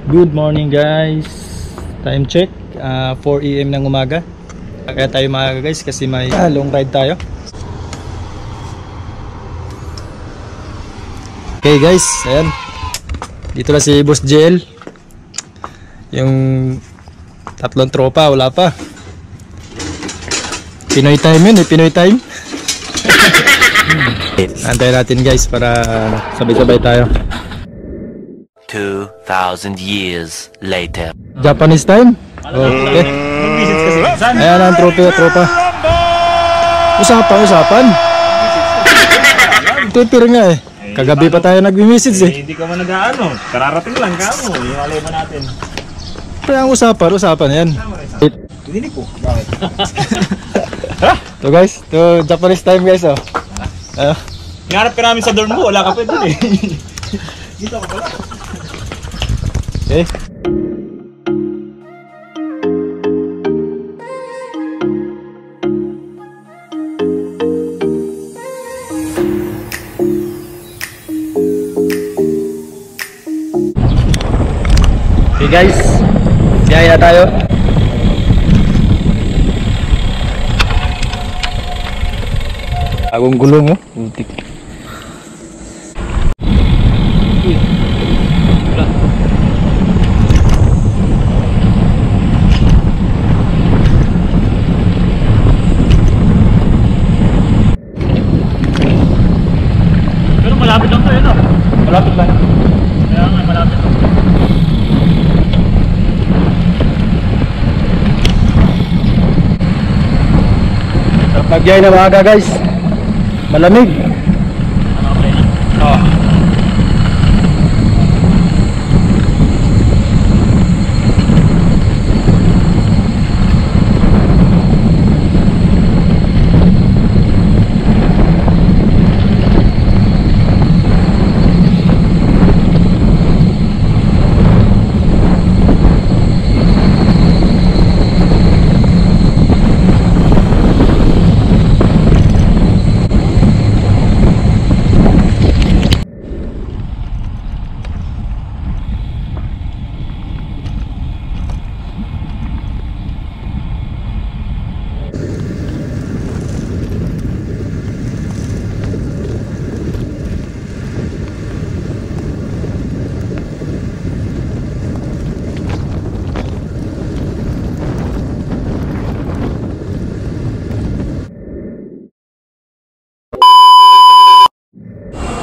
Good morning guys. Time check 4 AM ng umaga. Kaya tayo maaga guys kasi may long ride tayo. Okay guys, ayan. Dito na si Boss JL. Yung tatlong tropa, wala pa. Pinoy time yun, Pinoy time. Antayin natin guys para sabay-sabay tayo. 2,000 years later. Japanese time? Okay. Ayan ang tropa. Usapan. Tupir nga eh. Kagabi pa tayo nag-message eh. Hindi ka man nag-ano. Kararating lang ka mo. Yung alay mo natin. Pero ang usapan yan. Hindi ko. Bakit? So guys, to Japanese time guys oh. Hinarap ka namin sa dorm mo. Wala ka pa dun eh. Dito ka pala. Okay. Okay guys, biyahe na tayo. Agong gulong oh, putik. Pero malapit lang to no? Malapit lang. Kaya nga malapit lang. Pagbiyahe na maaga guys. Malamig. Oh.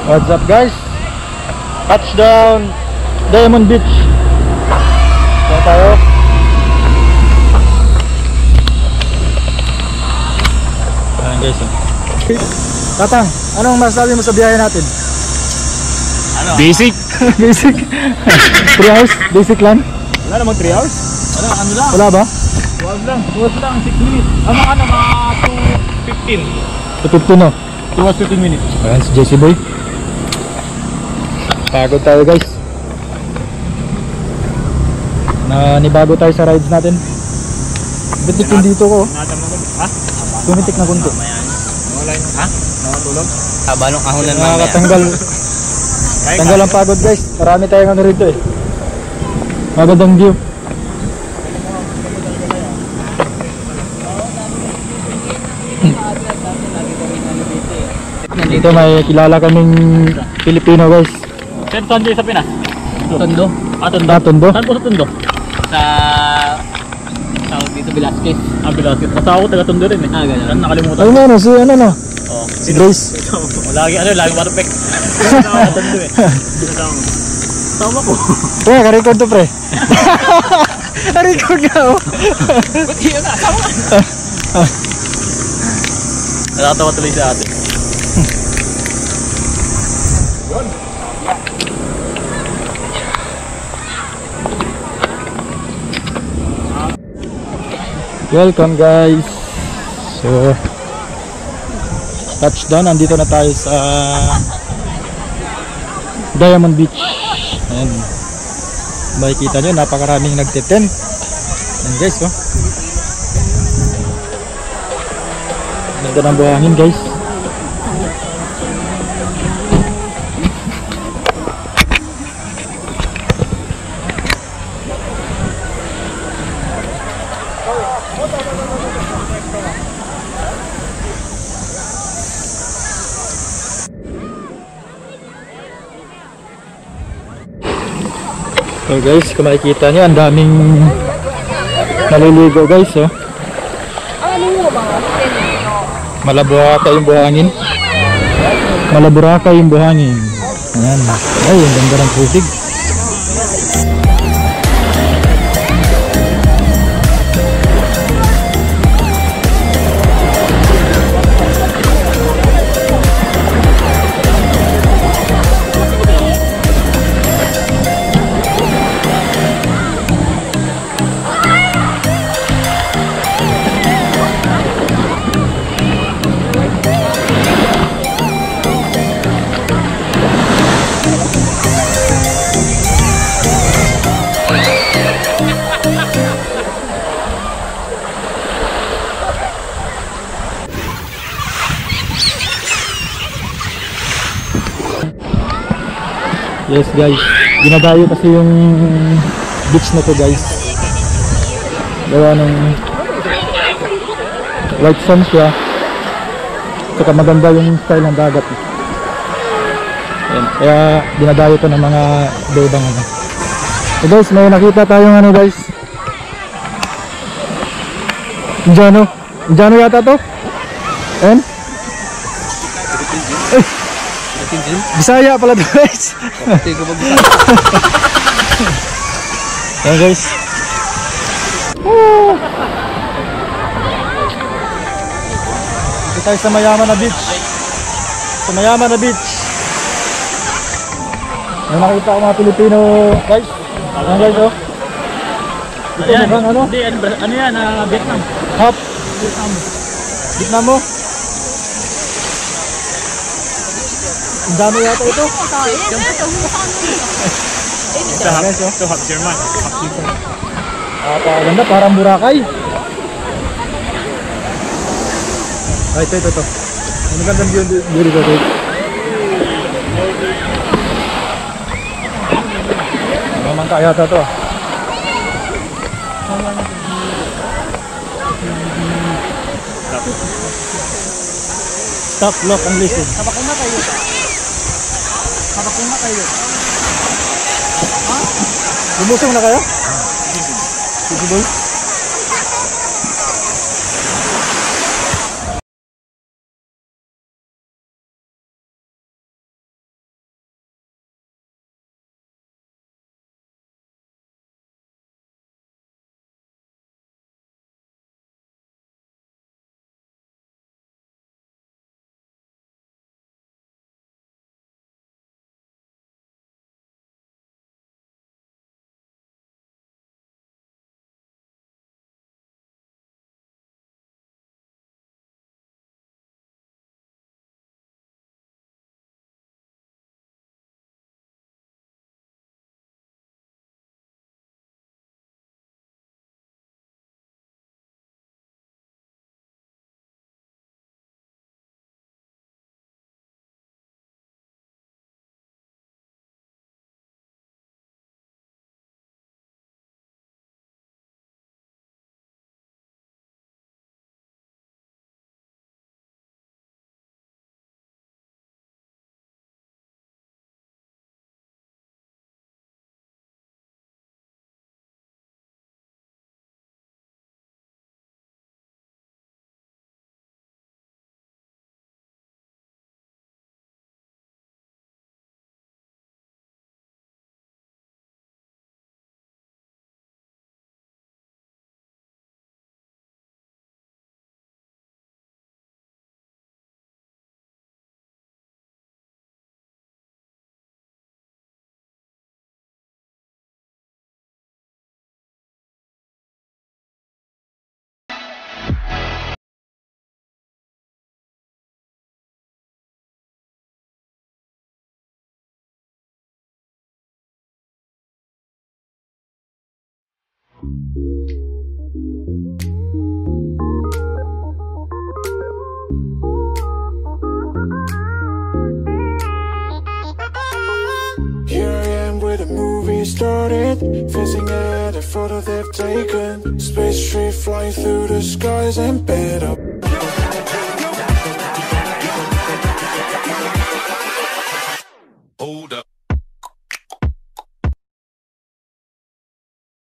What's up guys? Touchdown Diamond Beach. Saan tayo? Ayan guys oh. Tatang, anong masasabi mo sa biyahe natin? Ano? Basic. Basic. 3 hours? Basic lang? Wala namang 3 hours? Wala, ano lang? Wala ba? 12 lang. 12 lang, 6 minutes. Ano, mga 2:15. 2:15 no? 2 hours 15 minutes. Ayan si JC Boy. Pagod tayo guys. Nanibago tayo sa rides natin. Bitik yung dito ko. Ha? Tumitik na kunti. Wala yun. Ha? Nakatulog? Balong ahonan mamaya. Nakakatanggal. Tanggal ang pagod guys. Marami tayong ano rito eh. Magandang view. Dito may kilala kaming Pilipino guys. Saan dyan sa Pinas? Tondo. Tondo? Saan po sa Tondo? Sa tawag dito Velasquez. Velasquez. Basta ako taga-Tondo rin eh. Ganun. Nakalimutan. Ay ano, si ano no? Oh. Si Grace. Lagi perfect. Tondo eh. Tama ko. Kaya ka-record to pre. Ka-record ka oh. Ba't yun na? Tama ka. Nakatawa tuloy sa atin. Welcome guys. So touchdown, nandito na tayo sa Diamond Beach. Ayan. Makikita nyo, napakaraming nagte-tent. Ayan guys oh. Ganda ng buhangin guys. So guys, kung makikita nyo, ang daming naliligo guys, oh. Malaburaka yung buhangin. Malaburaka yung buhangin. Ayan. Ay, ang ganda ng tubig. Yes guys, dinadayo kasi yung beach na to guys. Gawa ng white sand siya. Saka maganda yung style ng dagat. Ayan, kaya dinadayo to ng mga bebang ano. So guys, may nakita tayong ano guys. Indiano. Indiano yata to. And Bisaya pala to guys. Ayan guys. Dito tayo sa mayaman na beach. Sa mayaman na beach. May nakita ko mga Pilipino guys. Ayan guys oh. Ito Ayan. mukhang ano? Hindi, ano yan? Vietnam. Hop. Vietnam. Vietnam mo? Ang dami yata ito. Ito half German. Ganda, parang Boracay. Ay, ito. Ang magandang view dito guys. Mamangka yata to. Stop, look, and listen. Kapakong na kayo. Kapakong na kayo. Lumusong na kayo? Sige boy. Here I am where the movie started, facing at a photo they've taken. Space tree flying through the skies and bed up.